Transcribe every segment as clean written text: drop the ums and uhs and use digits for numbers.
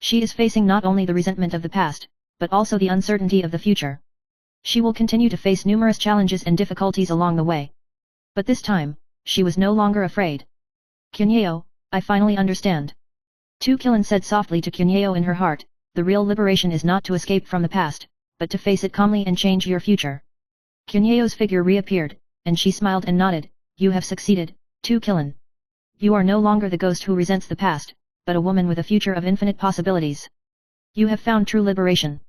She is facing not only the resentment of the past, but also the uncertainty of the future. She will continue to face numerous challenges and difficulties along the way. But this time, she was no longer afraid. Cuneo, I finally understand. Tu Kilin said softly to Cuneo in her heart, the real liberation is not to escape from the past, but to face it calmly and change your future. Cuneo's figure reappeared, and she smiled and nodded, you have succeeded, Tu Kilin. You are no longer the ghost who resents the past, but a woman with a future of infinite possibilities. You have found true liberation.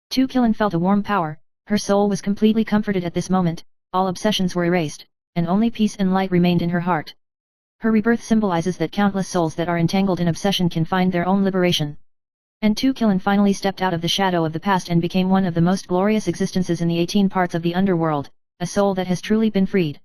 Tu Kilin felt a warm power, her soul was completely comforted at this moment, all obsessions were erased, and only peace and light remained in her heart. Her rebirth symbolizes that countless souls that are entangled in obsession can find their own liberation. And Tu Kilin finally stepped out of the shadow of the past and became one of the most glorious existences in the 18 parts of the underworld, a soul that has truly been freed.